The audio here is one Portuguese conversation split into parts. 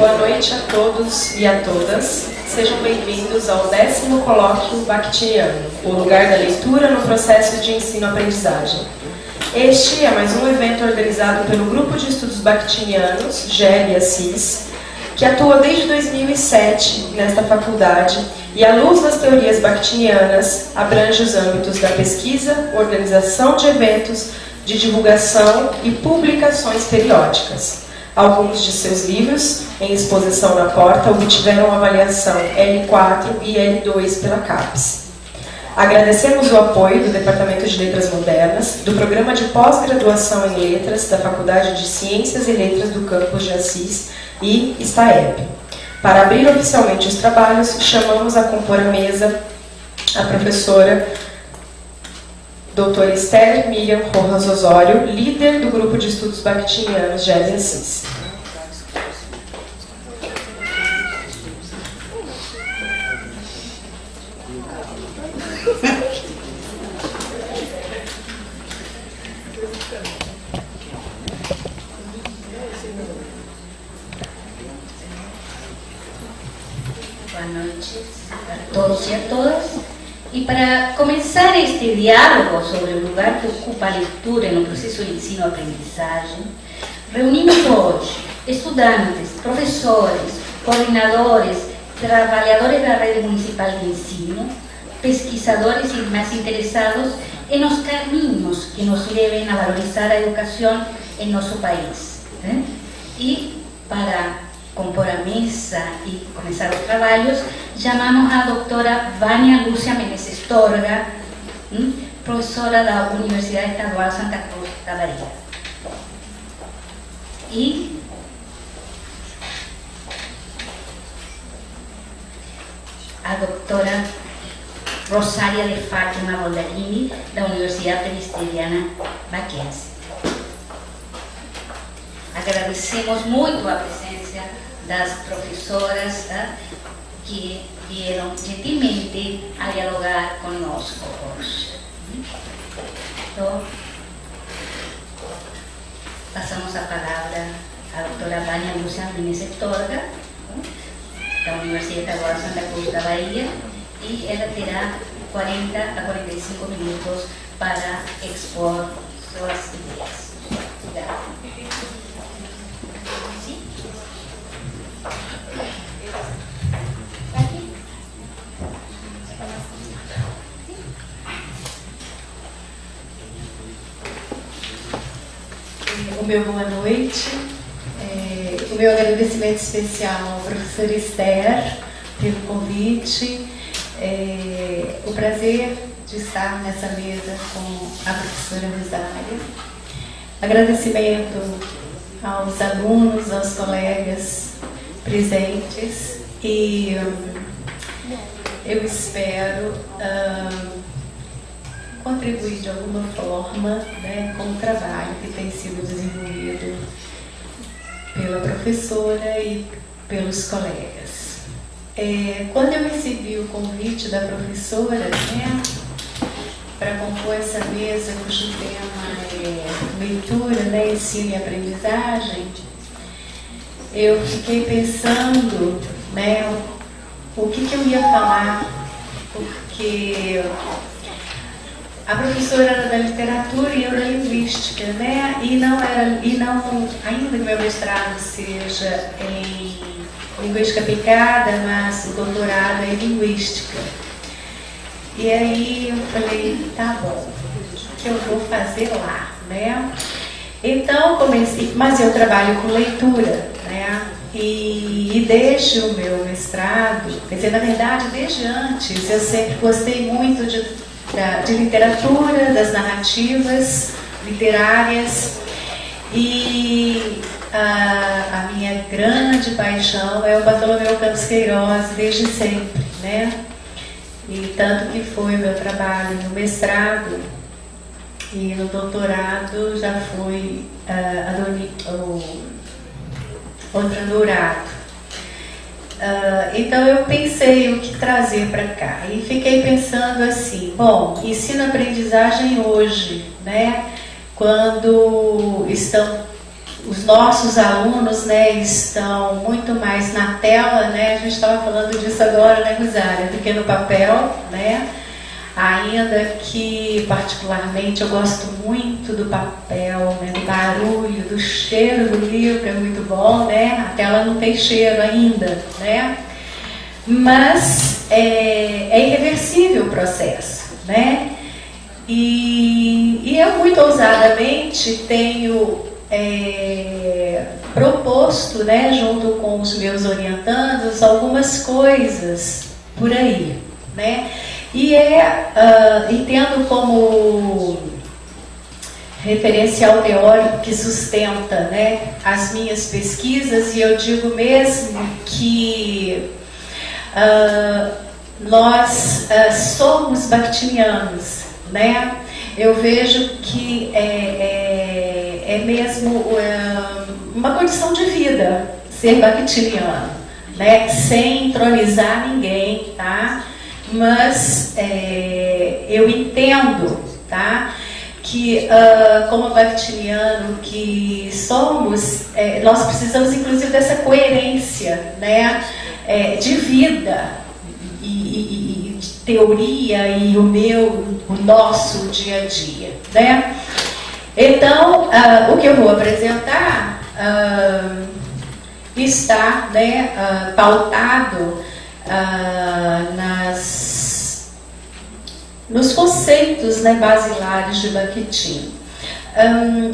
Boa noite a todos e a todas. Sejam bem-vindos ao 10º Colóquio Bakhtiniano, o lugar da leitura no processo de ensino-aprendizagem. Este é mais um evento organizado pelo Grupo de Estudos Bakhtinianos, GEB e Assis, que atua desde 2007 nesta faculdade e, à luz das teorias bakhtinianas, abrange os âmbitos da pesquisa, organização de eventos, de divulgação e publicações periódicas. Alguns de seus livros, em exposição na porta, obtiveram avaliação L4 e L2 pela CAPES. Agradecemos o apoio do Departamento de Letras Modernas, do Programa de Pós-Graduação em Letras da Faculdade de Ciências e Letras do Campus de Assis e STAEP. Para abrir oficialmente os trabalhos, chamamos a compor a mesa a professora Dra. Esther Miriam Rojas Osório, líder do Grupo de Estudos Bakhtinianos GEB e Assis. Boa noite a todos e a todas. E para começar este diálogo sobre o lugar que ocupa a leitura no processo de ensino-aprendizagem, reunimos hoje estudantes, professores, coordenadores, trabalhadores da rede municipal de ensino, pesquisadores e mais interessados em os caminhos que nos levem a valorizar a educação em nosso país. E para compor a mesa e começar os trabalhos, chamamos a doutora Vânia Lúcia Menezes Torga, professora da Universidade Estadual Santa Cruz da Bahia. E a doutora Rosária de Fátima Boldarini, da Universidade Presbiteriana Mackenzie. Agradecemos muito a presença das professoras que vieram gentilmente a dialogar conosco hoje. Então, passamos a palavra à doutora Vânia Lúcia Menezes Torga, da Universidade Estadual Santa Cruz da Bahia, e ela terá 40 a 45 minutos para expor suas ideias. Obrigada. O meu boa noite, o meu agradecimento especial ao professor Esther pelo convite, o prazer de estar nessa mesa com a professora Rosária, agradecimento aos alunos, aos colegas presentes e eu espero contribuir de alguma forma, com o trabalho que tem sido desenvolvido pela professora e pelos colegas. Quando eu recebi o convite da professora, para compor essa mesa cujo tema é leitura, ensino e aprendizagem, eu fiquei pensando, o que eu ia falar, porque a professora era da literatura e eu da linguística, e não, ainda que meu mestrado seja em linguística aplicada, mas o doutorado é em linguística. E aí eu falei, tá bom, o que eu vou fazer lá, Então comecei, mas eu trabalho com leitura, E desde o meu mestrado, quer dizer, na verdade, desde antes, eu sempre gostei muito de literatura, das narrativas literárias, e a minha grande paixão é o Bartolomeu Campos Queiroz desde sempre, E tanto que foi o meu trabalho no mestrado e no doutorado já foi o doutorado. Então eu pensei o que trazer para cá e fiquei pensando assim, bom, ensino-aprendizagem hoje, quando estão os nossos alunos, né, estão muito mais na tela, né, a gente estava falando disso agora, né, Rosália, do que no papel, né, ainda que particularmente eu gosto muito do papel, né, do barulho, do cheiro do livro, é muito bom, né, a tela não tem cheiro ainda, né, mas é irreversível o processo, né, e eu muito ousadamente tenho proposto, né, junto com os meus orientandos, algumas coisas por aí, né, e tendo como referencial teórico que sustenta, né, as minhas pesquisas, e eu digo mesmo que nós somos bakhtinianos, né? Eu vejo que é mesmo uma condição de vida ser bakhtiniano, né? Sem entronizar ninguém, tá? Mas eu entendo, tá? Que como bakhtiniano que somos, nós precisamos inclusive dessa coerência, né? De vida e de teoria e o nosso dia a dia, né? Então, o que eu vou apresentar está, né, pautado nos conceitos, né, basilares de Bakhtin.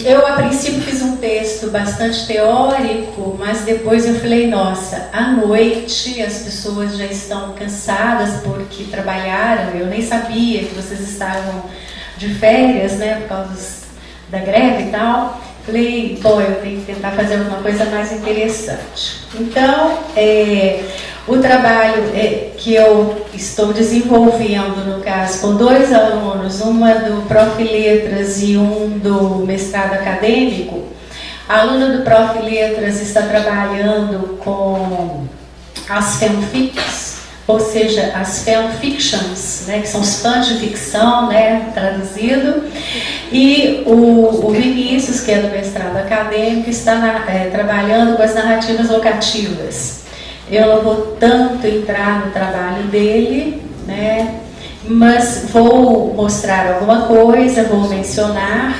Eu, a princípio, fiz um texto bastante teórico, mas depois eu falei, nossa, à noite as pessoas já estão cansadas porque trabalharam, eu nem sabia que vocês estavam de férias, né, por causa da greve e tal. Falei, bom, eu tenho que tentar fazer alguma coisa mais interessante. Então, o trabalho que eu estou desenvolvendo, no caso, com 2 alunos, uma do Prof. Letras e um do mestrado acadêmico, a aluna do Prof. Letras está trabalhando com as fanfics, ou seja, as fanfictions, né, que são os fãs de ficção, né, traduzido, e o Vinícius, que é do mestrado acadêmico, está trabalhando com as narrativas locativas. Eu não vou tanto entrar no trabalho dele, né, mas vou mostrar alguma coisa, vou mencionar.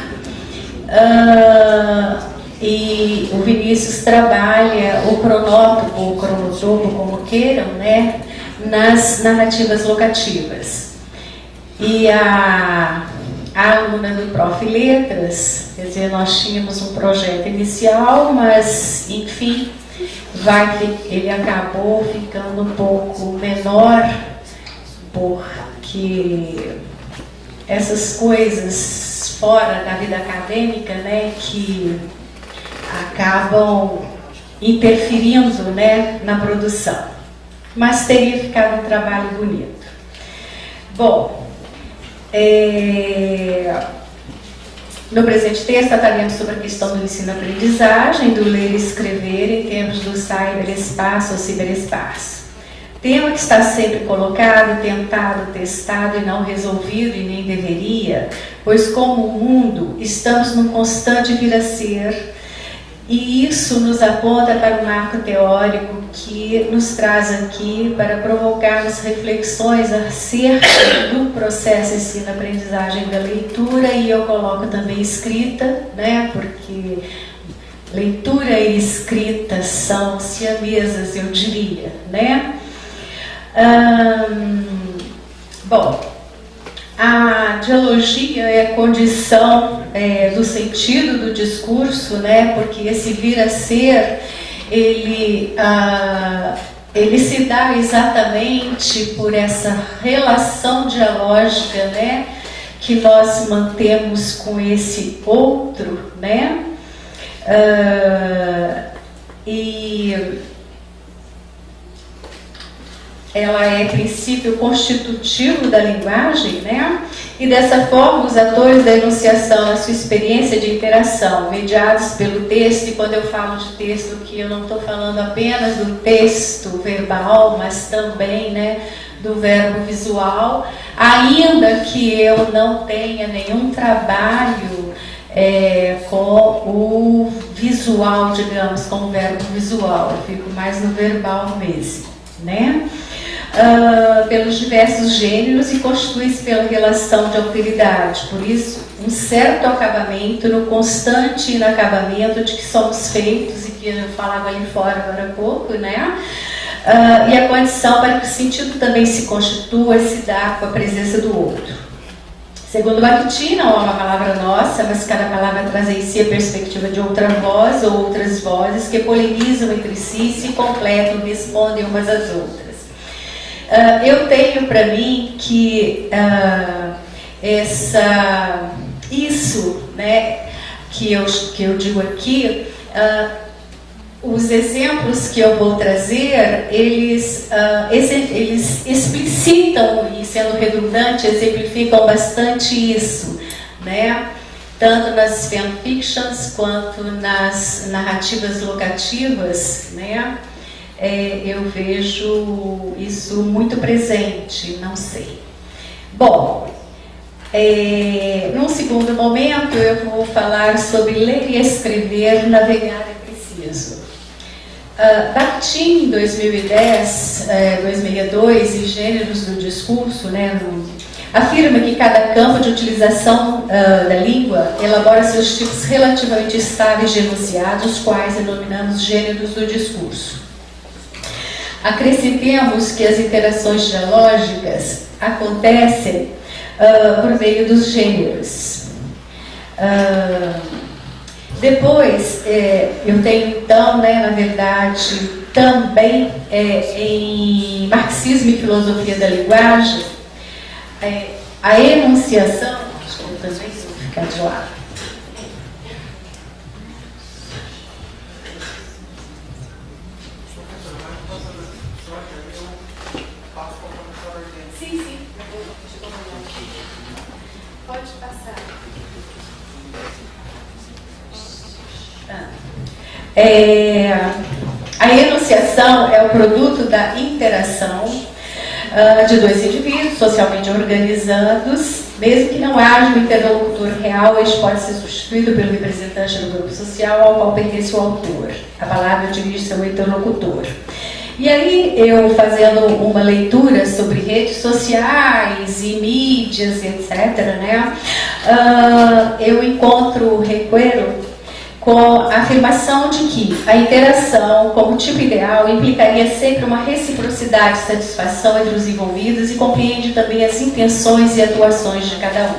E o Vinícius trabalha o cronótipo, ou cronotopo, como queiram, né, nas narrativas locativas. E a aluna do Prof. Letras, quer dizer, nós tínhamos um projeto inicial, mas, enfim, ele acabou ficando um pouco menor, porque essas coisas fora da vida acadêmica, né, que acabam interferindo, né, na produção. Mas teria ficado um trabalho bonito. Bom, no presente texto trataremos sobre a questão do ensino-aprendizagem, do ler e escrever em tempos do cyberespaço ou ciberespaço. Tema que está sempre colocado, tentado, testado e não resolvido, e nem deveria, pois como mundo estamos num constante vir a ser, e isso nos aponta para um marco teórico que nos traz aqui para provocarmos reflexões acerca do processo ensino-aprendizagem da leitura, e eu coloco também escrita, né, porque leitura e escrita são siamesas, eu diria, né? Bom, a dialogia é a condição do sentido do discurso, né? Porque esse vir a ser, ele se dá exatamente por essa relação dialógica, né? Que nós mantemos com esse outro, né? E ela é princípio constitutivo da linguagem, né? E dessa forma, os atores da enunciação, a sua experiência de interação, mediados pelo texto, e quando eu falo de texto, que eu não estou falando apenas do texto verbal, mas também, né, do verbo visual, ainda que eu não tenha nenhum trabalho com o visual, digamos, com o verbo visual, eu fico mais no verbal mesmo, né? Pelos diversos gêneros e constitui-se pela relação de alteridade, por isso, um certo acabamento no constante inacabamento de que somos feitos, e que eu falava ali fora agora há pouco, né? E a condição para que o sentido também se constitua e se dá com a presença do outro. Segundo Bakhtin, não é uma palavra nossa, mas cada palavra traz em si a perspectiva de outra voz ou outras vozes que polemizam entre si, se completam, respondem umas às outras. Eu tenho para mim que isso, né, que eu digo aqui, os exemplos que eu vou trazer, eles explicitam, e sendo redundante, exemplificam bastante isso, né? Tanto nas fanfictions quanto nas narrativas locativas, né? Eu vejo isso muito presente, não sei. Bom, num segundo momento eu vou falar sobre ler e escrever, navegar é preciso. Bakhtin, em 2010, 2002, em Gêneros do Discurso, né, afirma que cada campo de utilização da língua elabora seus tipos relativamente estáveis de enunciados, os quais denominamos gêneros do discurso. Acrescentemos que as interações dialógicas acontecem por meio dos gêneros. Depois, eu tenho então, né, na verdade, também em Marxismo e Filosofia da Linguagem, a enunciação, acho que eu também vou ficar de lado. Sim, pode passar. A enunciação é o produto da interação de dois indivíduos socialmente organizados, mesmo que não haja um interlocutor real, este pode ser substituído pelo representante do grupo social ao qual pertence o autor. A palavra dirige-se ao interlocutor. E aí, eu fazendo uma leitura sobre redes sociais e mídias, etc., né, eu encontro Requeiro com a afirmação de que a interação, como tipo ideal, implicaria sempre uma reciprocidade de satisfação entre os envolvidos e compreende também as intenções e atuações de cada um.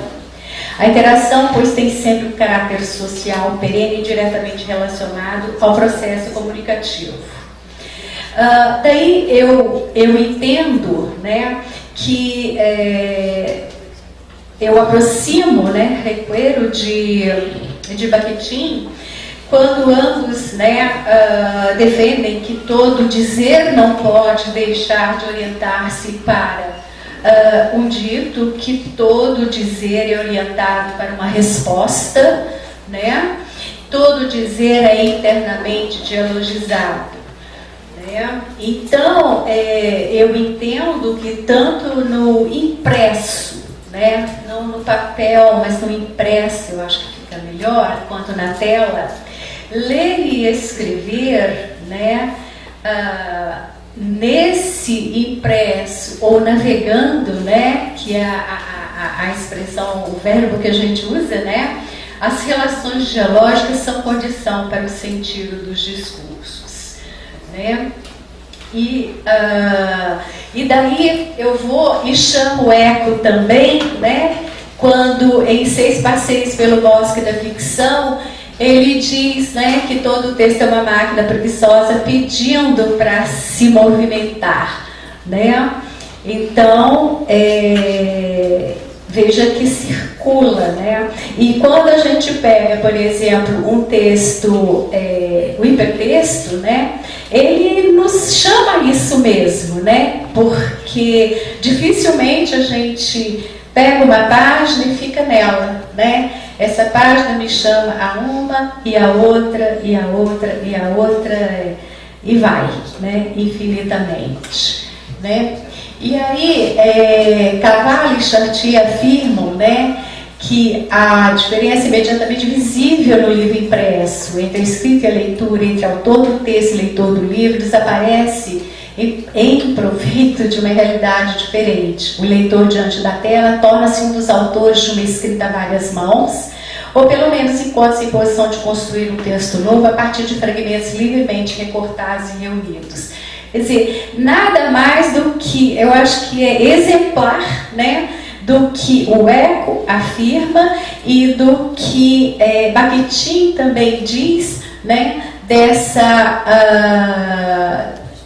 A interação, pois, tem sempre um caráter social, perene e diretamente relacionado ao processo comunicativo. Daí eu entendo, né, que eu aproximo, né, Requeiro de Bakhtin, quando ambos, né, defendem que todo dizer não pode deixar de orientar-se para um dito, que todo dizer é orientado para uma resposta, né? Todo dizer é internamente dialogizado. Então, eu entendo que tanto no impresso, né, não no papel, mas no impresso, eu acho que fica melhor, quanto na tela, ler e escrever, né, nesse impresso ou navegando, né, que é a expressão, o verbo que a gente usa, né, as relações dialógicas são condição para o sentido dos discursos, né? E daí eu vou e chamo o Eco também, né, quando em 6 Passeios pelo Bosque da Ficção, ele diz, né, que todo texto é uma máquina preguiçosa pedindo para se movimentar, né? Então, veja que circula, né? E quando a gente pega, por exemplo, um texto, o hipertexto, né, ele nos chama isso mesmo, né? Porque dificilmente a gente pega uma página e fica nela, né? Essa página me chama a uma, e a outra, e a outra, e a outra, e vai, né? Infinitamente, né? E aí, Cavalli e Chartier afirmam, né, que a diferença imediatamente visível no livro impresso entre a escrita e a leitura, entre autor do texto e leitor do livro, desaparece em proveito de uma realidade diferente. O leitor diante da tela torna-se um dos autores de uma escrita a várias mãos, ou pelo menos encontra-se em posição de construir um texto novo a partir de fragmentos livremente recortados e reunidos. Quer dizer, nada mais do que, eu acho que é exemplar, né, do que o Eco afirma e do que Bakhtin também diz, né, dessa,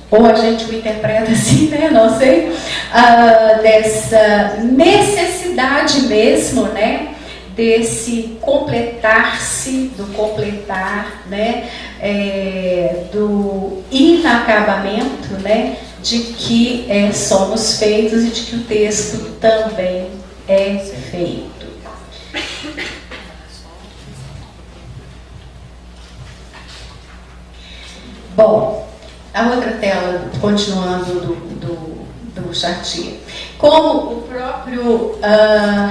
ou a gente o interpreta assim, né, não sei, dessa necessidade mesmo, né, desse completar-se, do completar, né, do inacabamento, né, de que somos feitos e de que o texto também é feito. Bom, a outra tela, continuando do Chartier. Como o próprio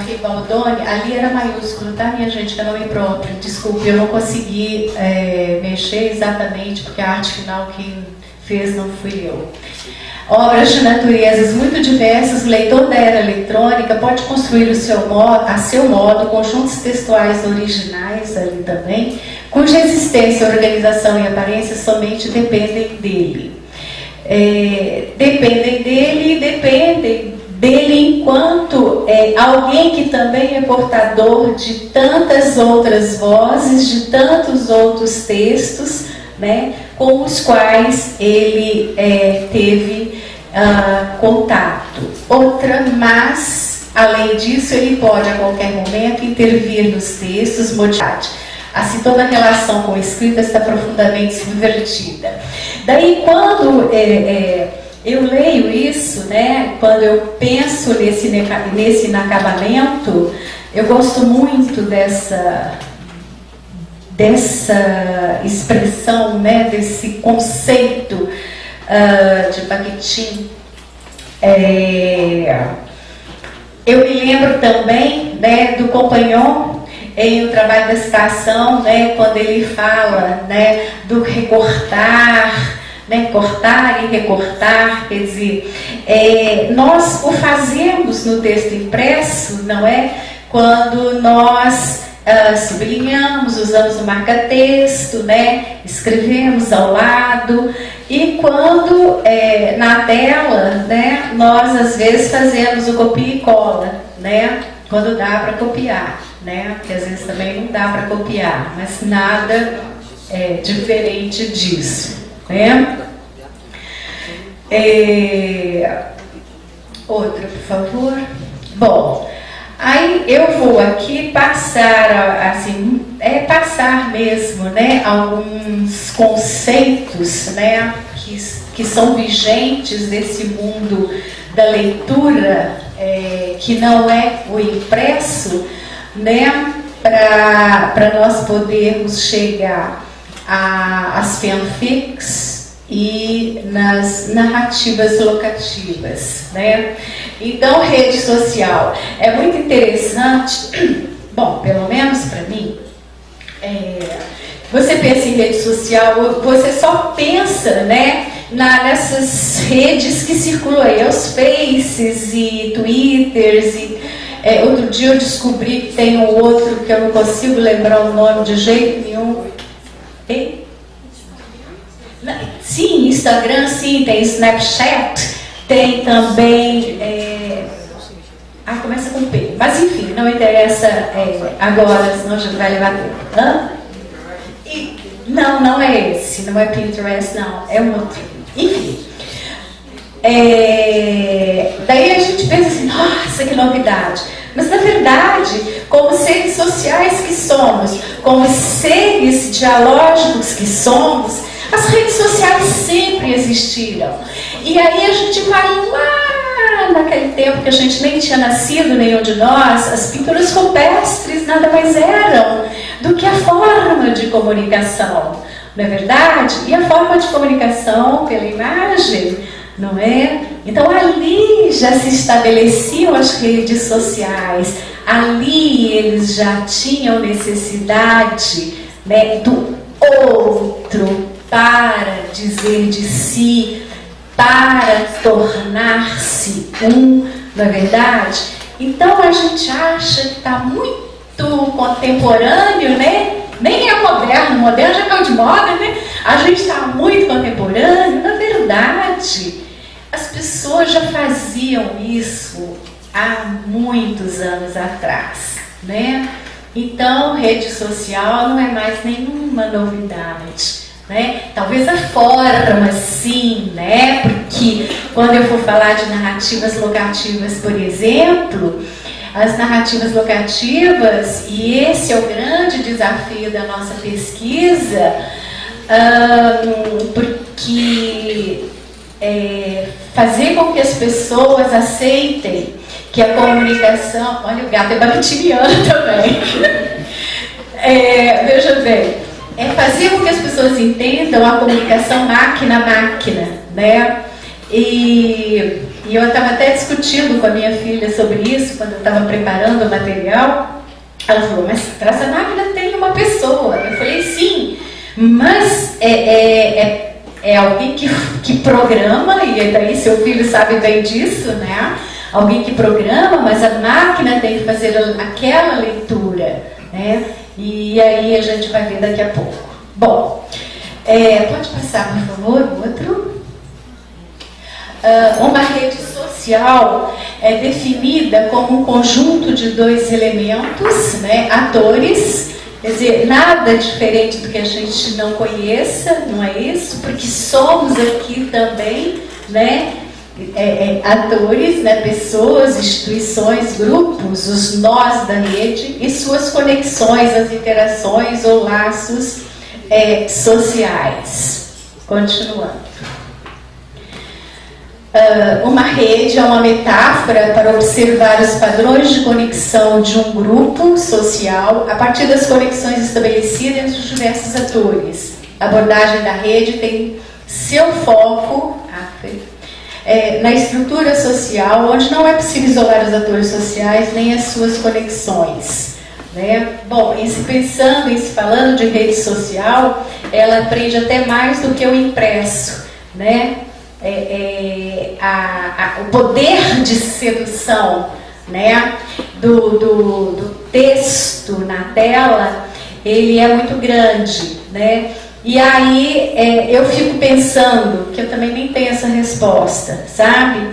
Ribaldoni, ali era maiúsculo, tá, minha gente, que é nome próprio, desculpe, eu não consegui mexer exatamente, porque a arte final que fez não fui eu. Obras de naturezas muito diversas, o leitor da era eletrônica pode construir a seu modo conjuntos textuais originais ali também, cuja existência, organização e aparência somente dependem dele. Dependem dele enquanto alguém que também é portador de tantas outras vozes, de tantos outros textos, né, com os quais ele teve contato. Mas, além disso, ele pode a qualquer momento intervir nos textos, modificar. Assim, toda a relação com a escrita está profundamente subvertida. Daí, quando eu leio isso, né, quando eu penso nesse inacabamento, eu gosto muito dessa expressão, né, desse conceito de Bakhtin. Eu me lembro também, né, do Compagnon em O Trabalho da Estação, né, quando ele fala, né, do recortar, né, cortar e recortar, quer dizer, nós o fazemos no texto impresso, não é? Quando nós sublinhamos, usamos o marca-texto, né, escrevemos ao lado, e quando na tela, né, nós às vezes fazemos o copia e cola, né, quando dá para copiar, né, porque às vezes também não dá para copiar, mas nada diferente disso, né. Outra, por favor. Bom, aí eu vou aqui passar, assim, passar mesmo, né, alguns conceitos, né, que são vigentes desse mundo da leitura, que não é o impresso, né, para nós podermos chegar às fanfics e nas narrativas locativas, né? Então, rede social é muito interessante. Bom, pelo menos para mim, você pensa em rede social, você só pensa, né, nessas redes que circulam aí, os Faces e Twitters e outro dia eu descobri que tem um outro que eu não consigo lembrar o nome de jeito nenhum. Sim, Instagram, sim, tem Snapchat, tem também... começa com P, mas enfim, não interessa agora, senão a gente vai levar tempo. Não é esse, não é Pinterest, não, é um outro. Enfim. Daí a gente pensa assim, nossa, que novidade. Mas na verdade, como seres sociais que somos, como seres dialógicos que somos, as redes sociais sempre existiram. E aí a gente vai lá naquele tempo que a gente nem tinha nascido, nenhum de nós, as pinturas rupestres nada mais eram do que a forma de comunicação, não é verdade? E a forma de comunicação pela imagem, não é? Então ali já se estabeleciam as redes sociais, ali eles já tinham necessidade, né, do outro para dizer de si, para tornar-se um, não é verdade? Então a gente acha que está muito contemporâneo, né? Nem é moderno, moderno já caiu de moda, né? A gente está muito contemporâneo. Na verdade, as pessoas já faziam isso há muitos anos atrás, né? Então, rede social não é mais nenhuma novidade, né? Talvez a forma, sim, né? Porque quando eu for falar de narrativas locativas, por exemplo, as narrativas locativas, e esse é o grande desafio da nossa pesquisa, porque fazer com que as pessoas aceitem que a comunicação... Olha, o gato é bacteriano também. Veja bem, fazer com que as pessoas entendam a comunicação máquina-máquina, né? E eu estava até discutindo com a minha filha sobre isso, quando eu estava preparando o material. Ela falou, mas atrás da máquina tem uma pessoa. Eu falei, sim, mas é alguém que programa, e daí seu filho sabe bem disso, né? Alguém que programa, mas a máquina tem que fazer aquela leitura, né? E aí a gente vai ver daqui a pouco. Bom, pode passar, por favor, o outro. Uma rede social é definida como um conjunto de dois elementos, né, atores, quer dizer, nada diferente do que a gente não conheça, não é isso? Porque somos aqui também, né, atores, né, pessoas, instituições, grupos, os nós da rede e suas conexões, as interações ou laços sociais. Continuando. Uma rede é uma metáfora para observar os padrões de conexão de um grupo social a partir das conexões estabelecidas entre os diversos atores. A abordagem da rede tem seu foco na estrutura social, onde não é possível isolar os atores sociais nem as suas conexões, né? Bom, pensando em se falando de rede social, ela aprende até mais do que o impresso, né? O poder de sedução, né, do texto na tela, ele é muito grande, né? E aí eu fico pensando que eu também nem tenho essa resposta, sabe?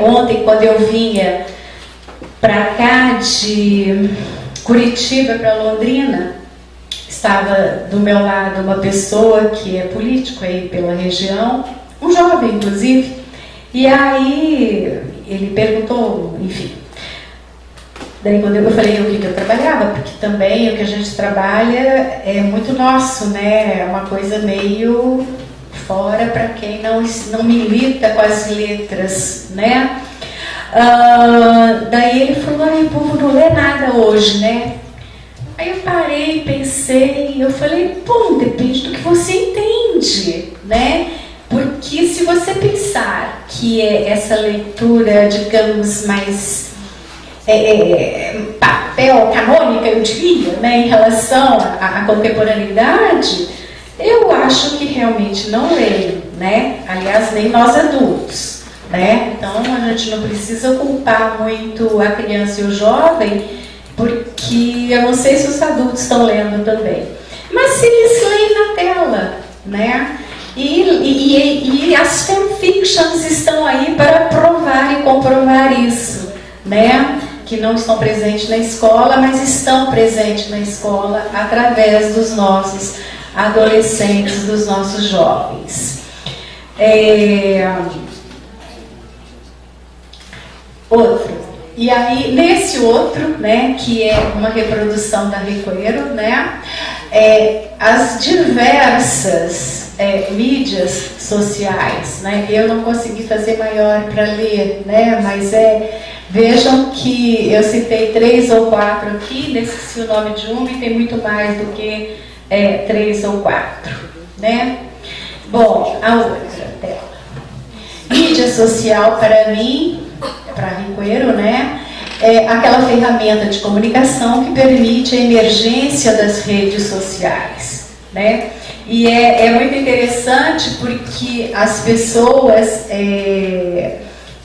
Ontem, quando eu vinha para cá de Curitiba para Londrina, estava do meu lado uma pessoa que é político aí pela região, um jovem, inclusive, e aí ele perguntou, enfim. Daí quando eu falei o que eu trabalhava, porque também o que a gente trabalha é muito nosso, né? É uma coisa meio fora para quem não milita com as letras, né? Daí ele falou, o povo não lê nada hoje, né? Aí eu parei, pensei, eu falei, bom, depende do que você entende, né? Porque se você pensar que essa leitura, digamos, mais papel, canônica, eu diria, né, em relação à contemporaneidade, eu acho que realmente não leio, né? Aliás, nem nós adultos, né? Então a gente não precisa culpar muito a criança e o jovem, porque eu não sei se os adultos estão lendo também. Mas se eles leem na tela, né? E as fanfictions estão aí para provar e comprovar isso, né? Que não estão presentes na escola, mas estão presentes na escola através dos nossos adolescentes, dos nossos jovens. Outro. E aí, nesse outro, né, que é uma reprodução da Ricoeiro, né, as diversas mídias sociais, né, eu não consegui fazer maior para ler, né, mas vejam que eu citei 3 ou 4 aqui, esqueci o nome de uma e tem muito mais do que 3 ou 4, né. Bom, a outra tela. Mídia social, para mim, para Ricoeiro, né, é aquela ferramenta de comunicação que permite a emergência das redes sociais, né? E é muito interessante porque as pessoas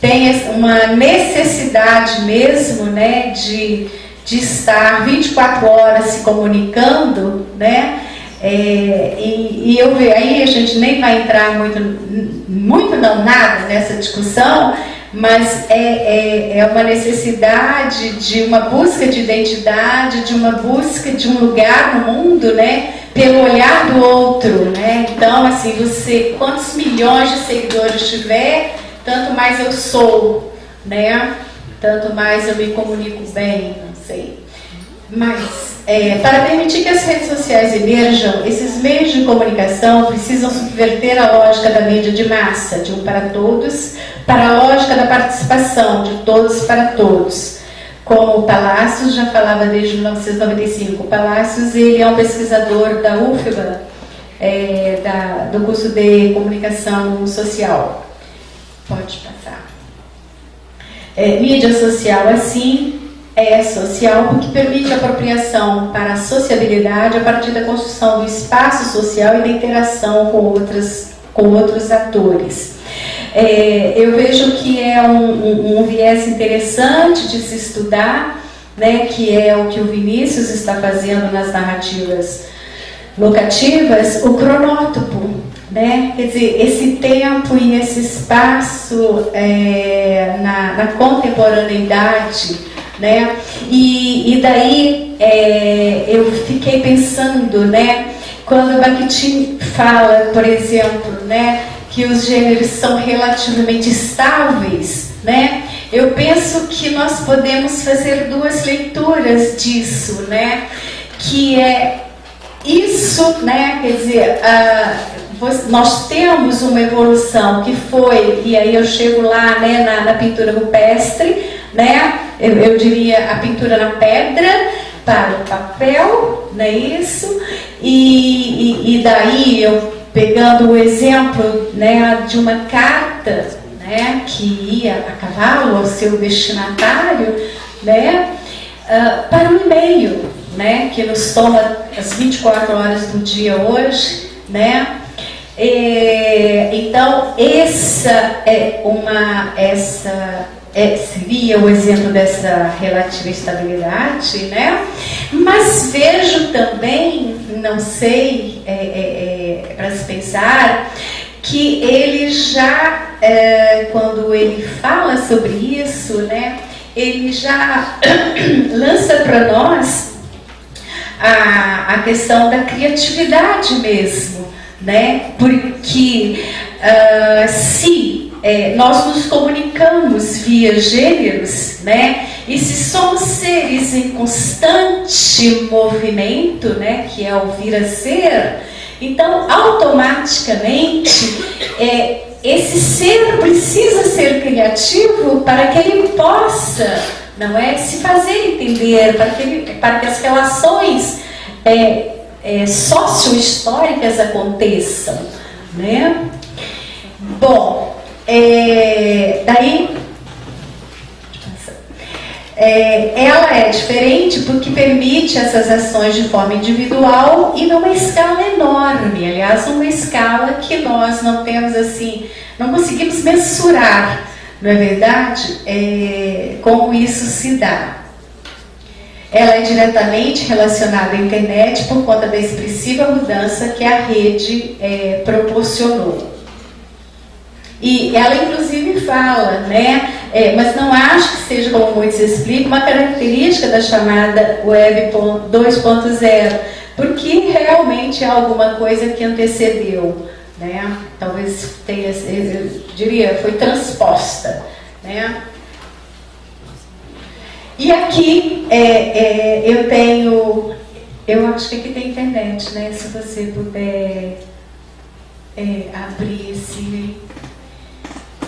têm uma necessidade mesmo, né, de estar 24 horas se comunicando, né? E eu vejo, aí a gente nem vai entrar muito não, nada nessa discussão, mas é uma necessidade de uma busca de identidade, de uma busca de um lugar no mundo, né, pelo olhar do outro, né? Então, assim, você, quantos milhões de seguidores tiver, tanto mais eu sou, né? Tanto mais eu me comunico bem, não sei. Mas, para permitir que as redes sociais emerjam, esses meios de comunicação precisam subverter a lógica da mídia de massa, de um para todos, para a lógica da participação, de todos para todos. Como o Palácios já falava desde 1995. O Palácios, ele é um pesquisador da UFBA, do curso de Comunicação Social. Pode passar. Mídia social, assim, é social porque permite a apropriação para a sociabilidade a partir da construção do espaço social e da interação com outros atores. Eu vejo que é um viés interessante de se estudar, né, que é o que o Vinícius está fazendo nas narrativas locativas, o cronótipo, né? Quer dizer, esse tempo e esse espaço na contemporaneidade, né? E daí eu fiquei pensando, né, quando Bakhtin fala, por exemplo, né, que os gêneros são relativamente estáveis, né? Eu penso que nós podemos fazer duas leituras disso, né? Que é isso, né? Quer dizer, nós temos uma evolução que foi, e aí eu chego lá, né, na pintura rupestre, né? Eu diria a pintura na pedra para o papel, não é isso? E daí eu pegando o exemplo, né, de uma carta, né, que ia a cavalo ao seu destinatário, né, para um e-mail, né, que nos toma as 24 horas do dia hoje, né. Então seria o exemplo dessa relativa estabilidade, né? Mas vejo também, não sei, para se pensar, que ele já, quando ele fala sobre isso, né, ele já lança para nós a questão da criatividade mesmo, né? Porque se nós nos comunicamos via gêneros, né? E se somos seres em constante movimento, né? Que é o vir a ser, então automaticamente esse ser precisa ser criativo para que ele possa, não é, se fazer entender, para que as relações sociohistóricas aconteçam, né? Bom, daí ela é diferente porque permite essas ações de forma individual e numa escala enorme, aliás, numa escala que nós não temos assim, não conseguimos mensurar, não é verdade? Como isso se dá. Ela é diretamente relacionada à internet por conta da expressiva mudança que a rede proporcionou. E ela inclusive fala, né, mas não acho que seja, como muitos explicam, uma característica da chamada Web 2.0, porque realmente é alguma coisa que antecedeu, né? Talvez tenha, eu diria, foi transposta, né? E aqui eu tenho, eu acho que aqui tem internet, né? Se você puder abrir esse...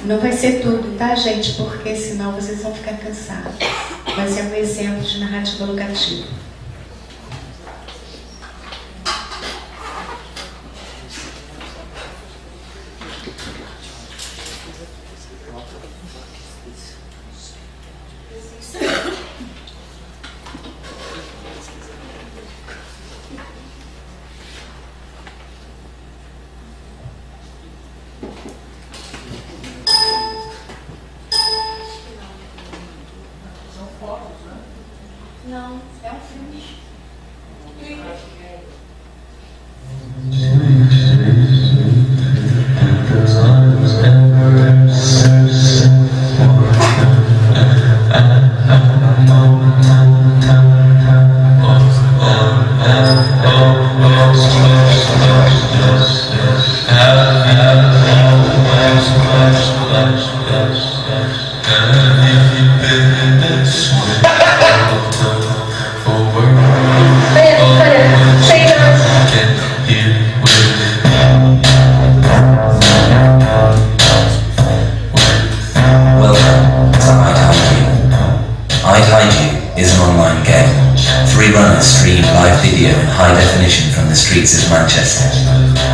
Não vai ser tudo, tá, gente? Porque senão vocês vão ficar cansados. Mas é um exemplo de narrativa locativa. Não, é um filme. Streets of Manchester.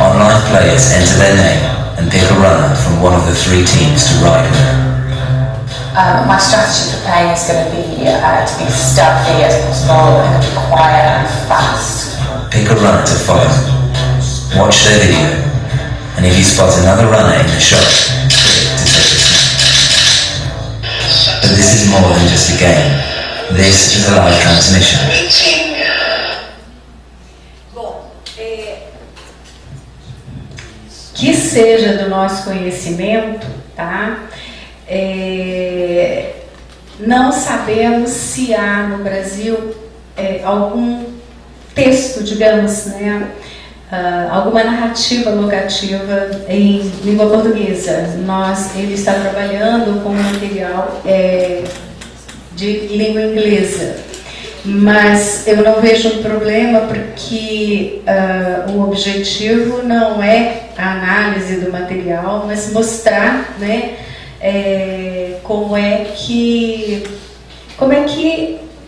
Online players enter their name and pick a runner from one of the 3 teams to ride with. My strategy for playing is going to be stealthy as possible and be quiet and fast. Pick a runner to follow. Watch their video, and if you spot another runner in the shot, click to take a snap. But this is more than just a game. This is a live transmission. Que seja do nosso conhecimento, tá? Não sabemos se há no Brasil algum texto, digamos, né, alguma narrativa locativa em língua portuguesa. Ele está trabalhando com material de língua inglesa. Mas eu não vejo um problema porque o objetivo não é a análise do material, mas mostrar, né, como é que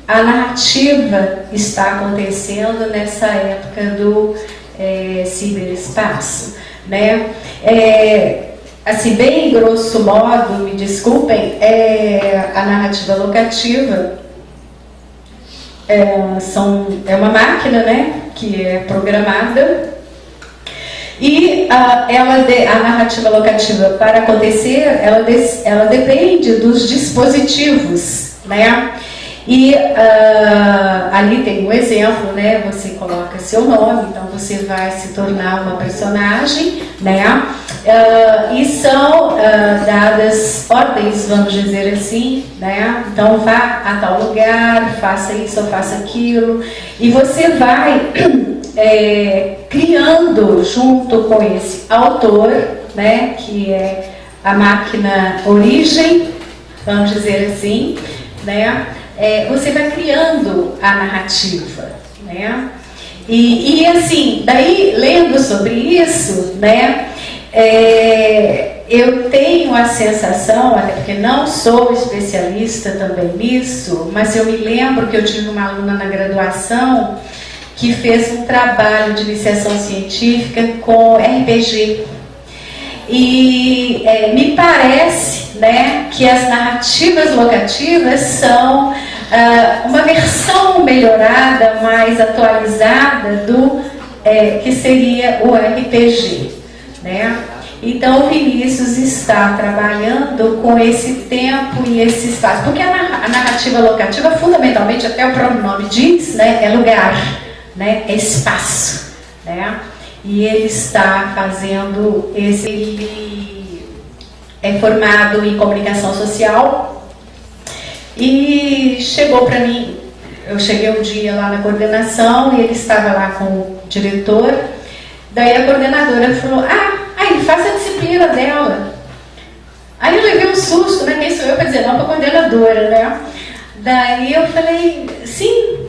a narrativa está acontecendo nessa época do ciberespaço, né? Assim, bem grosso modo, me desculpem, a narrativa locativa é uma máquina, né, que é programada e a narrativa locativa, para acontecer, ela depende dos dispositivos, né? E ali tem um exemplo, né? Você coloca seu nome, então você vai se tornar uma personagem, né? E são dadas ordens, vamos dizer assim, né? Então vá a tal lugar, faça isso ou faça aquilo, e você vai criando junto com esse autor, né? Que é a máquina origem, vamos dizer assim, né? Você vai criando a narrativa, né? E assim, daí lendo sobre isso, né? Eu tenho a sensação, até porque não sou especialista também nisso, mas eu me lembro que eu tive uma aluna na graduação que fez um trabalho de iniciação científica com RPG. E me parece, né, que as narrativas locativas são uma versão melhorada, mais atualizada do que seria o RPG, né? Então o Vinícius está trabalhando com esse tempo e esse espaço, porque a narrativa locativa, fundamentalmente, até o próprio nome diz, né, é lugar, né, é espaço, né? E ele está fazendo ele é formado em comunicação social e chegou para mim. Eu cheguei um dia lá na coordenação e ele estava lá com o diretor. Daí a coordenadora falou: aí faz a disciplina dela. Aí eu levei um susto, né? Quem sou eu para dizer não para a coordenadora, né? Daí eu falei: sim.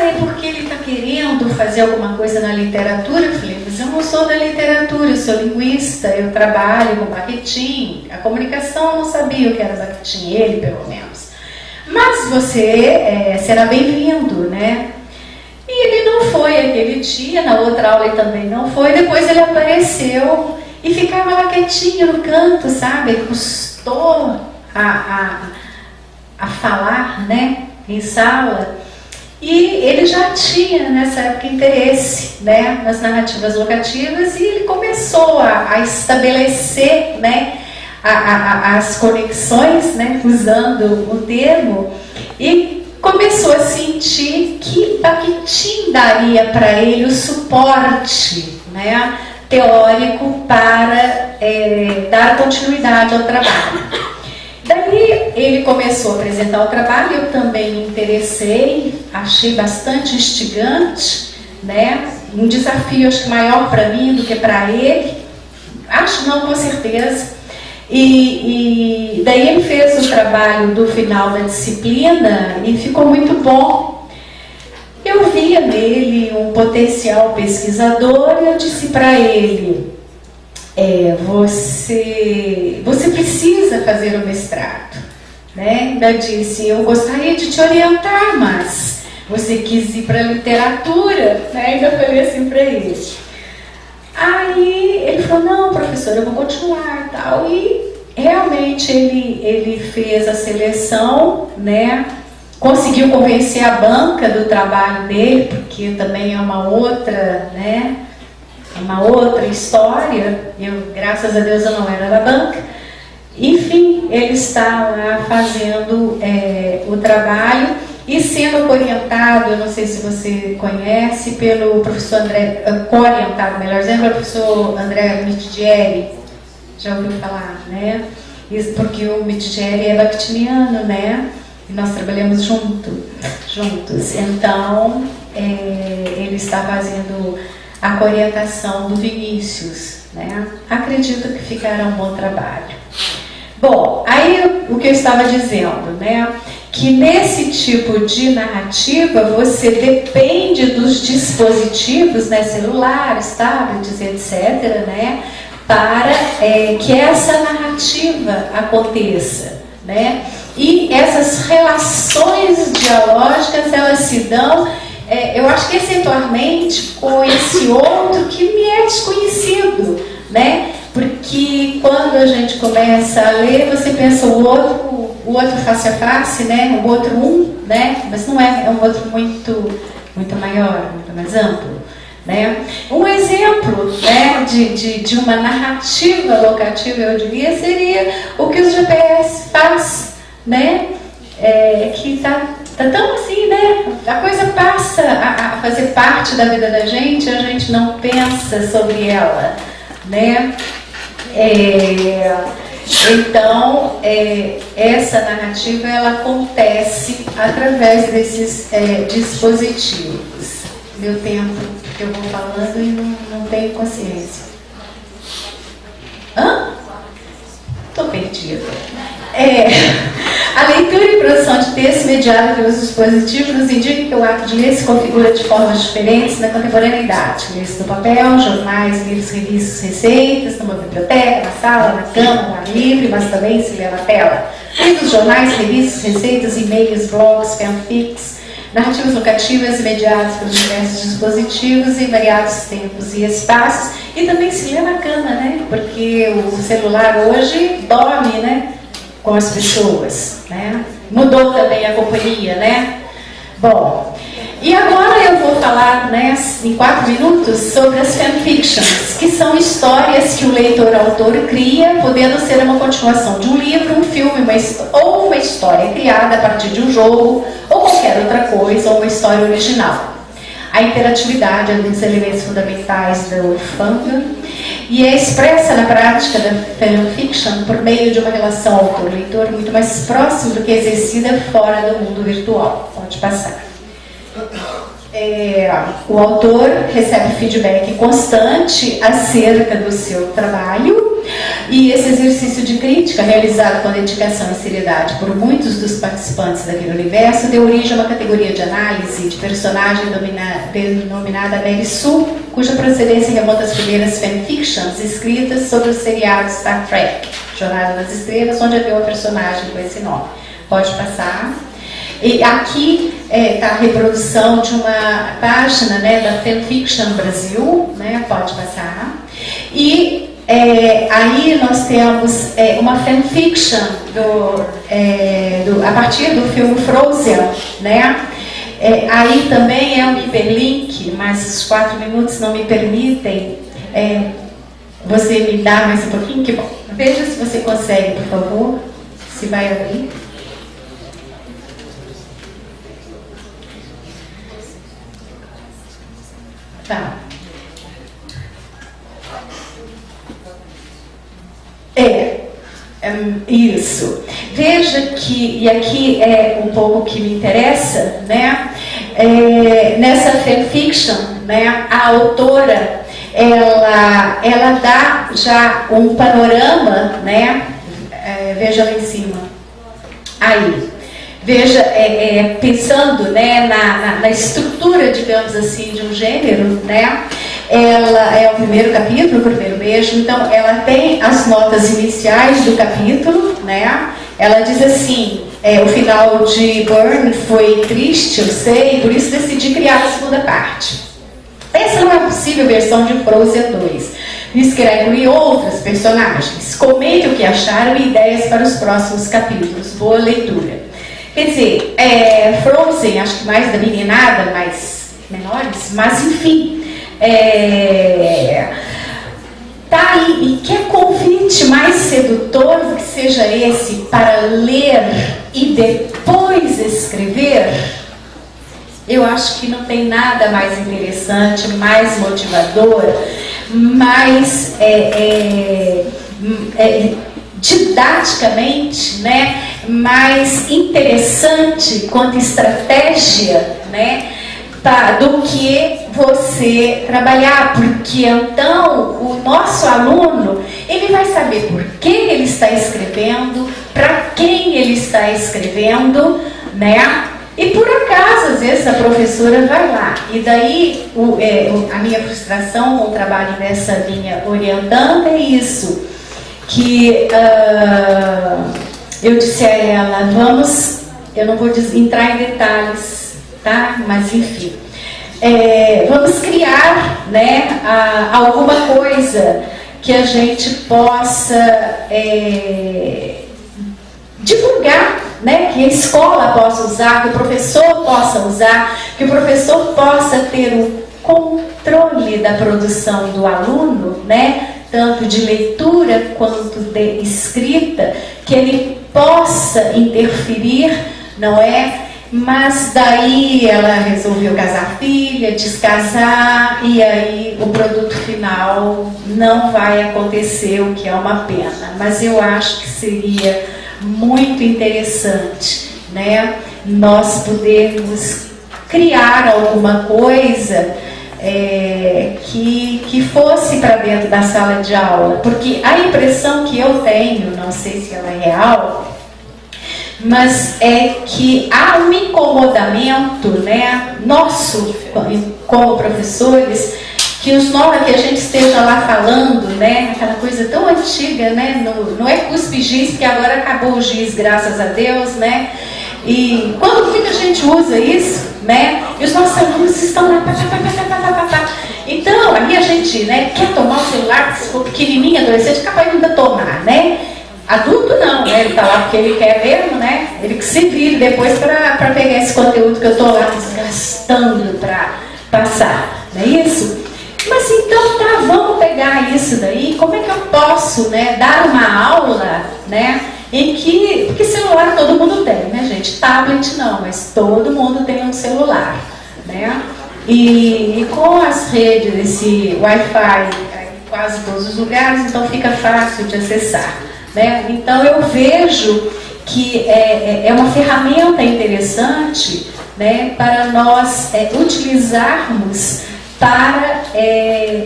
É porque ele está querendo fazer alguma coisa na literatura. Eu falei: mas eu não sou da literatura, eu sou linguista, eu trabalho com marketing. A comunicação eu não sabia o que era marketing, ele pelo menos. Mas você será bem-vindo, né? E ele não foi aquele dia, na outra aula ele também não foi. Depois ele apareceu e ficava lá quietinho no canto, sabe? Ele custou a falar, né, em sala. E ele já tinha, nessa época, interesse, né, nas narrativas locativas, e ele começou a estabelecer, né, as conexões, né, usando o termo, e começou a sentir que Bakhtin daria para ele o suporte, né, teórico para dar continuidade ao trabalho. Daí ele começou a apresentar o trabalho, eu também me interessei, achei bastante instigante, né? Um desafio acho que maior para mim do que para ele, acho não, com certeza. E daí ele fez o trabalho do final da disciplina e ficou muito bom. Eu via nele um potencial pesquisador e eu disse para ele, você precisa fazer o mestrado, né? Ainda disse, eu gostaria de te orientar, mas você quis ir para a literatura, né? Ainda falei assim para ele. Aí ele falou, não, professor, eu vou continuar e tal. E realmente ele fez a seleção, né? Conseguiu convencer a banca do trabalho dele, porque também é uma outra, né? Uma outra história. Eu, graças a Deus, eu não era da banca. Enfim, ele está lá fazendo o trabalho e sendo orientado, eu não sei se você conhece, pelo professor André, co-orientado, melhor dizendo, pelo professor André Mitidieri. Já ouviu falar, né? Isso porque o Mitidieri é bakhtiniano, né? E nós trabalhamos juntos. Então, ele está fazendo a orientação do Vinícius, né? Acredito que ficará um bom trabalho. Bom, aí o que eu estava dizendo, né? Que nesse tipo de narrativa você depende dos dispositivos, né? Celulares, tablets, etc., né? Para que essa narrativa aconteça, né? E essas relações dialógicas, elas se dão, eu acho que excetualmente com esse outro que me é desconhecido, né? Porque quando a gente começa a ler, você pensa o outro face a face, né? O outro né? Mas não é um outro muito maior, muito mais amplo, né? Um exemplo, né, de uma narrativa locativa, eu diria, seria o que o GPS faz, né? Que está tão assim, né? A coisa passa a fazer parte da vida da gente, a gente não pensa sobre ela, né? Então, essa narrativa ela acontece através desses dispositivos. Meu tempo que eu vou falando e não tenho consciência. Estou perdida. A leitura e produção de texto mediada pelos dispositivos nos indica que o ato de ler se configura de formas diferentes na contemporaneidade. Lê-se no papel, jornais, livros, revistas, receitas, numa biblioteca, na sala, na cama, no ar livre, mas também se lê na tela. Livros, jornais, revistas, receitas, e-mails, blogs, fanfics, narrativas locativas mediadas pelos diversos dispositivos em variados tempos e espaços, e também se lê na cama, né? Porque o celular hoje dorme, né? Com as pessoas, né? Mudou também a companhia, né? Bom, e agora eu vou falar, né, em 4 minutos sobre as fanfictions, que são histórias que o leitor-autor cria, podendo ser uma continuação de um livro, um filme, ou uma história criada a partir de um jogo, ou qualquer outra coisa, ou uma história original. A interatividade é um dos elementos fundamentais do fandom e é expressa na prática da fanfiction por meio de uma relação autor-leitor muito mais próxima do que exercida fora do mundo virtual. Pode passar. O autor recebe feedback constante acerca do seu trabalho e esse exercício de crítica, realizado com dedicação e seriedade por muitos dos participantes daquele universo, deu origem a uma categoria de análise de personagem denominada Mary Sue, cuja procedência remonta às primeiras fanfictions escritas sobre o seriado Star Trek, Jornada nas Estrelas, onde havia uma personagem com esse nome. Pode passar. E aqui está a reprodução de uma página, né, da Fanfiction Brasil, né, pode passar. E aí nós temos uma fanfiction a partir do filme Frozen, né? Aí também é um hiperlink, mas os 4 minutos não me permitem. Você me dá mais um pouquinho? Que bom. Veja se você consegue, por favor, se vai abrir. Tá. Isso. Veja que, e aqui é um pouco o que me interessa, né? Nessa fanfiction, né, a autora, ela dá já um panorama, né? Veja lá em cima. Aí. Veja, pensando, né, na estrutura, digamos assim, de um gênero, né? Ela é o primeiro capítulo, o primeiro beijo, então ela tem as notas iniciais do capítulo, né? Ela diz assim, o final de Burn foi triste, eu sei, por isso decidi criar a segunda parte. Essa não é a possível versão de Frozen 2. Isso quer incluir outras personagens. Comente o que acharam e ideias para os próximos capítulos. Boa leitura. Quer dizer, Frozen, acho que mais da meninada, mais menores, mas enfim, tá aí, e que convite mais sedutor do que seja esse para ler e depois escrever? Eu acho que não tem nada mais interessante, mais motivador, mais didaticamente, né, mais interessante quanto estratégia, né, do que você trabalhar, porque então o nosso aluno, ele vai saber por que ele está escrevendo, para quem ele está escrevendo, né? E por acaso, às vezes, a professora vai lá. E daí, a minha frustração com o trabalho dessa minha orientanda é isso. Que eu disse a ela, eu não vou entrar em detalhes, tá? Mas enfim. Vamos criar, né, alguma coisa que a gente possa divulgar, né, que a escola possa usar, que o professor possa usar, que o professor possa ter o controle da produção do aluno, né, tanto de leitura quanto de escrita, que ele possa interferir, não é? Mas daí ela resolveu casar filha, descasar, e aí o produto final não vai acontecer, o que é uma pena. Mas eu acho que seria muito interessante, né, nós podermos criar alguma coisa que fosse para dentro da sala de aula, porque a impressão que eu tenho, não sei se ela é real, mas é que há um incomodamento, né, nosso como professores, que a gente esteja lá falando, né, aquela coisa tão antiga, né, não é cuspe-giz, porque agora acabou o giz, graças a Deus, né, e quando que a gente usa isso, né, e os nossos alunos estão lá, então, aí a gente, né, quer tomar o celular, se for pequenininho, adolescente, capaz de ainda tomar, né. Adulto não, né? Ele está lá porque ele quer mesmo, né? Ele que se vire depois para pegar esse conteúdo que eu estou lá desgastando para passar, não é isso? Mas então tá, vamos pegar isso daí, como é que eu posso, né, dar uma aula, né, em que, porque celular todo mundo tem, né, gente? Tablet não, mas todo mundo tem um celular, né? E com as redes, esse Wi-Fi em quase todos os lugares, então fica fácil de acessar. Né? Então eu vejo que é uma ferramenta interessante, né, para nós utilizarmos para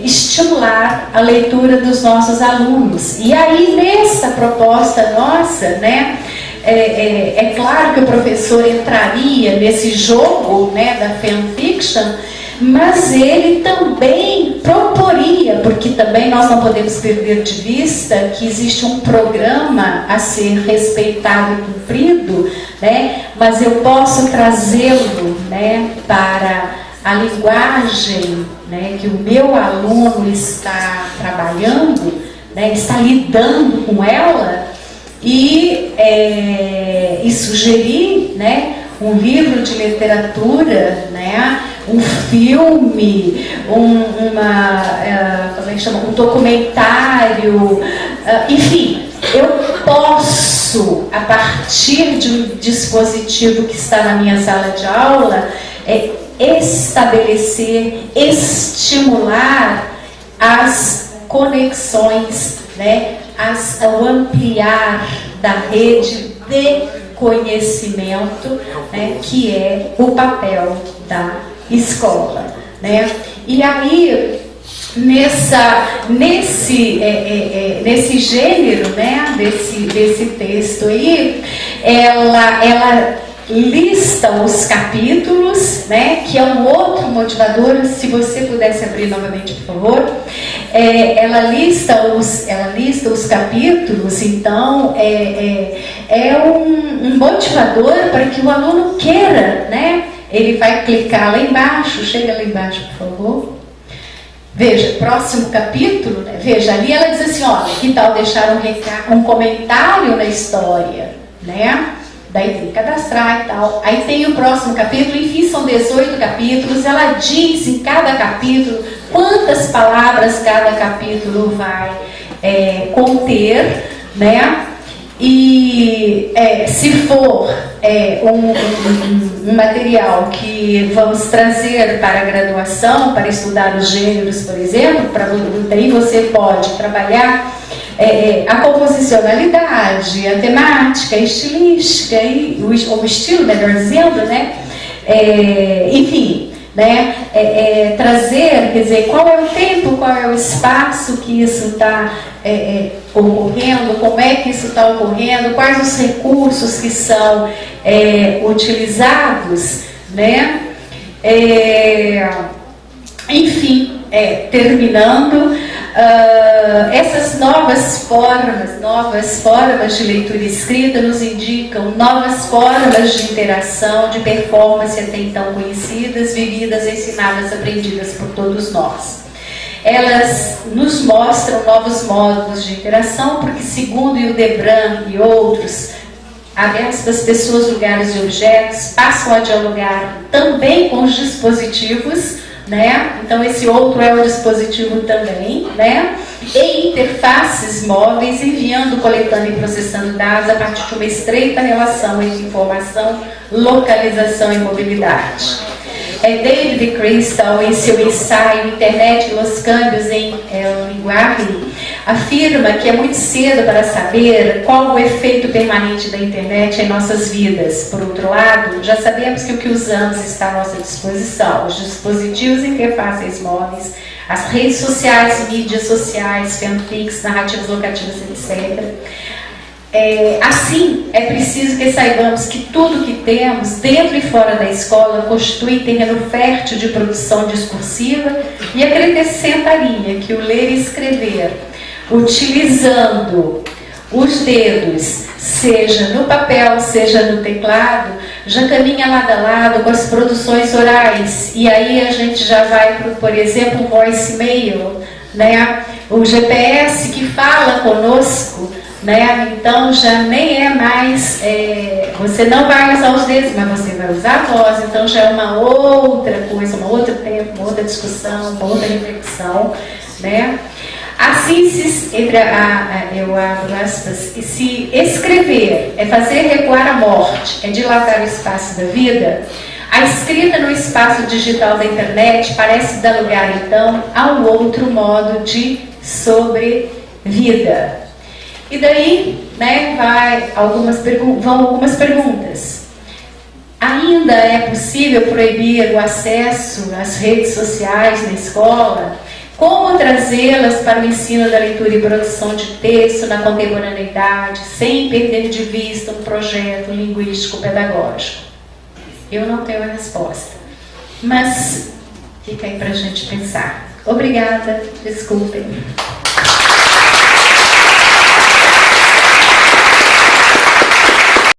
estimular a leitura dos nossos alunos. E aí nessa proposta nossa, né, é claro que o professor entraria nesse jogo, né, da fanfiction, mas ele também proporia, porque também nós não podemos perder de vista que existe um programa a ser respeitado e cumprido, né? Mas eu posso trazê-lo, né, para a linguagem, né, que o meu aluno está trabalhando, né, está lidando com ela, e sugerir, né, um livro de literatura, né, um filme, como é que chama? Um documentário, enfim, eu posso, a partir de um dispositivo que está na minha sala de aula, estabelecer, estimular as conexões, né, o ampliar da rede de conhecimento, né, que é o papel da escola, né? E aí, nesse gênero, né, desse texto aí, ela lista os capítulos, né, que é um outro motivador. Se você pudesse abrir novamente, por favor. Ela lista os capítulos, então é um motivador para que o aluno queira, né? Ele vai clicar lá embaixo, chega lá embaixo, por favor. Veja, próximo capítulo, né? Veja, ali ela diz assim, olha, que tal deixar um comentário na história, né? Daí tem que cadastrar e tal. Aí tem o próximo capítulo, enfim, são 18 capítulos. Ela diz em cada capítulo quantas palavras cada capítulo vai conter, né? E se for um material que vamos trazer para a graduação, para estudar os gêneros, por exemplo, daí você pode trabalhar a composicionalidade, a temática, a estilística, o estilo, melhor dizendo, né? Enfim, né? Trazer, quer dizer, qual é o tempo, qual é o espaço que isso está ocorrendo, como é que isso está ocorrendo, quais os recursos que são utilizados, né? Enfim, terminando, essas novas formas de leitura escrita nos indicam novas formas de interação, de performance até então conhecidas, vividas, ensinadas, aprendidas por todos nós. Elas nos mostram novos modos de interação, porque segundo Hildebrand e outros, as pessoas, lugares e objetos passam a dialogar também com os dispositivos, né? Então esse outro é o dispositivo também, né? E interfaces móveis, enviando, coletando e processando dados a partir de uma estreita relação entre informação, localização e mobilidade. David Crystal, em seu ensaio Internet e os Câmbios em Linguagem, afirma que é muito cedo para saber qual o efeito permanente da internet em nossas vidas. Por outro lado, já sabemos que o que usamos está à nossa disposição: os dispositivos, interfaces móveis, as redes sociais, mídias sociais, fanfics, narrativas locativas, etc. Assim, é preciso que saibamos que tudo que temos, dentro e fora da escola, constitui terreno fértil de produção discursiva, e acrescentaria que o ler e escrever, utilizando os dedos, seja no papel, seja no teclado, já caminha lado a lado com as produções orais. E aí a gente já vai para, por exemplo, o voicemail, né? O GPS que fala conosco, né? Então já nem é mais, você não vai usar os dedos, mas você vai usar a voz. Então já é uma outra coisa, um outro tempo, uma outra discussão, uma outra reflexão, né? Assim, eu abro aspas, se escrever é fazer recuar a morte, é dilatar o espaço da vida, a escrita no espaço digital da internet parece dar lugar, então, a um outro modo de sobrevida. E daí, né, vão algumas perguntas. Ainda é possível proibir o acesso às redes sociais na escola? Como trazê-las para o ensino da leitura e produção de texto na contemporaneidade, sem perder de vista um projeto linguístico-pedagógico? Eu não tenho a resposta, mas fica aí para a gente pensar. Obrigada, desculpem.